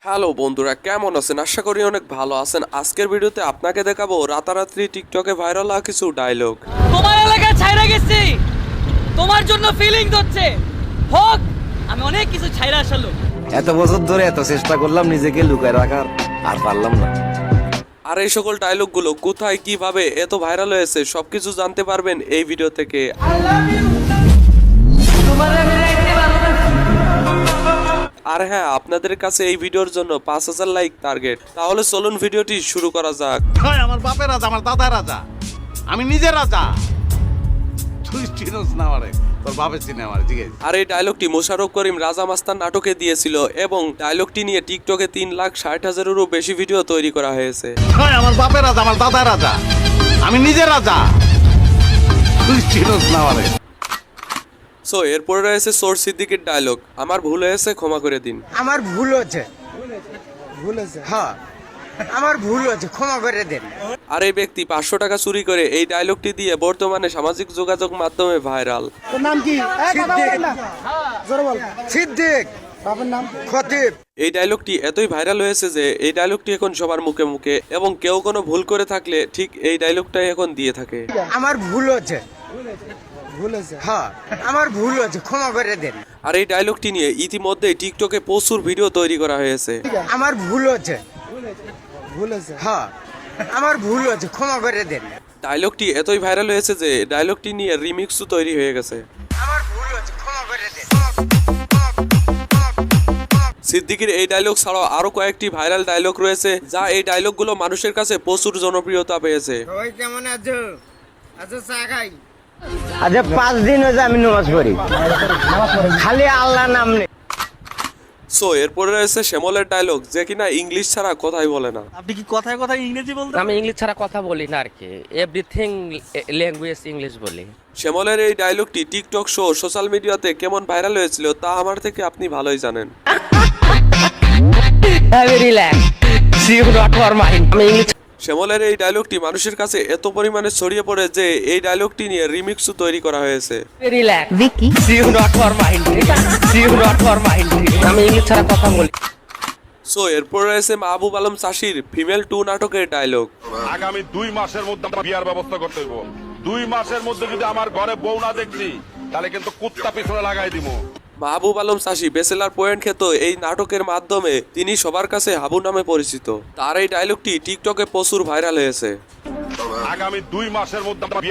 Hello বন্ধুরা, কেমন আছেন? আশা করি অনেক ভালো আছেন। আজকের ভিডিওতে আপনাকে দেখাবো রাতারাতি টিকটকে ভাইরাল হওয়া কিছু ডায়লগ। তোমার এলাকা ছাইরা গেছি, তোমার জন্য ফিলিংস হচ্ছে হোক। আমি অনেক কিছু ছাইরা আসলো। এত বছর ধরে এত চেষ্টা করলাম নিজেকে লুকায় রাখার, আর পারলাম না। আর এই সকল ডায়লগগুলো কোথায় কিভাবে এত ভাইরাল হয়েছে সবকিছু জানতে পারবেন এই ভিডিও থেকে। আর হ্যাঁ, আপনাদের কাছে এই ভিডিওর জন্য 5000 লাইক টার্গেট। তাহলে চলুন ভিডিওটি শুরু করা যাক। আমার বাপের রাজা, আমার দাদা রাজা, আমি নিজে রাজা। তুই চিনোস না আমারে, তোর বাপে চিনে আমার, ঠিক আছে। আর এই ডায়লগটি মোশাররফ করিম রাজা মাস্তান নাটকে দিয়েছিল এবং ডায়লগটি নিয়ে টিকটকে 3,60,000-এরও বেশি ভিডিও তৈরি করা হয়েছে। আমার বাপের রাজা, আমার দাদা রাজা, আমি নিজে রাজা। তুই চিনোস না আমারে। সো এরপরে রয়েছে সোর সিদ্দিকের ডায়লগ, আমার ভুল হয়েছে ক্ষমা করে দিন। আমার ভুল হচ্ছে হ্যাঁ, আমার ভুল হচ্ছে, ক্ষমা করে দেন। আর এই ব্যক্তি 500 টাকা চুরি করে এই ডায়লগটি দিয়ে বর্তমানে সামাজিক যোগাযোগ মাধ্যমে ভাইরাল। নাম কি? সিদ্দিক, বাবার নাম খতিব। এই ডায়লগটি এতই ভাইরাল হয়েছে যে এই ডায়লগটি এখন সবার মুখে মুখে এবং কেউ কোনো ভুল করে থাকলে ঠিক এই ডায়লগটাই এখন দিয়ে থাকে। আমার ভুল হচ্ছে হ্যাঁ, আমার ভুল হচ্ছে, ক্ষমা করে দেন। আর এই ডায়লগটি নিয়ে ইতিমধ্যেই টিকটকে প্রচুর ভিডিও তৈরি করা হয়েছে। আমার ভুল হচ্ছে হ্যাঁ, আমার ভুল হচ্ছে, ক্ষমা করে দেন। ডায়লগটি এতই ভাইরাল হয়েছে যে ডায়লগটি নিয়ে রিমিক্সও তৈরি হয়ে গেছে। আমার ভুল হচ্ছে, ক্ষমা করে দেন। সিদ্দিকীর এই ডায়লগ ছাড়াও আরো কয়েকটি ভাইরাল ডায়লগ রয়েছে যা এই ডায়লগগুলো মানুষের কাছে প্রচুর জনপ্রিয়তা পেয়েছে। সবাই কেমন আছো? আচ্ছা, চা খাই। আজ 5 দিন হয়েছে আমি নামাজ পড়ি, খালি আল্লাহ নাম নেই। সো এরপরে রয়েছে শ্যামলের ডায়লগ, যে কিনা ইংলিশ ছাড়া কথাই বলে না। আপনি কি কথায় কথায় ইংরেজি বলতে? আমি ইংলিশ ছাড়া কথা বলি না আর কি, এভরিথিং ল্যাঙ্গুয়েজ ইংলিশ বলি। শ্যামলের এই ডায়লগটি টিকটক শো সোশ্যাল মিডিয়াতে কেমন ভাইরাল হয়েছিল তা আমার থেকে আপনি ভালোই জানেন। Relax, see you not for mind. আমি ইংলিশ শ্যামলের এই ডায়লগটি মানুষের কাছে এত পরিমাণে ছড়িয়ে পড়ে যে এই ডায়লগটি নিয়ে রিমিক্সও তৈরি করা হয়েছে। Relax, Vicky, see you not for mind, see you not for mind. আমি ইংলিশ ছাড়া কথা বলি। সো এরপর রয়েছে মাহবুব আলম চাষির ফিমেল 2 নাটকের ডায়লগ। আগামী 2 মাসের মধ্যে আমার বিয়ার ব্যবস্থা করতে হইব। 2 মাসের মধ্যে যদি আমার ঘরে বউ না দেখছি তাহলে কিন্তু কুত্তা পিছনে লাগাই দিব। মাহবুব আলম চাষি ব্যাচেলার পয়েন্ট খ্যাত এই নাটকের মাধ্যমে তিনি সবার কাছে হাবু নামে পরিচিত। তার এই ডায়লগটি টিকটকে প্রচুর ভাইরাল হয়েছে। আগামী 2 মাসের মধ্যে আমার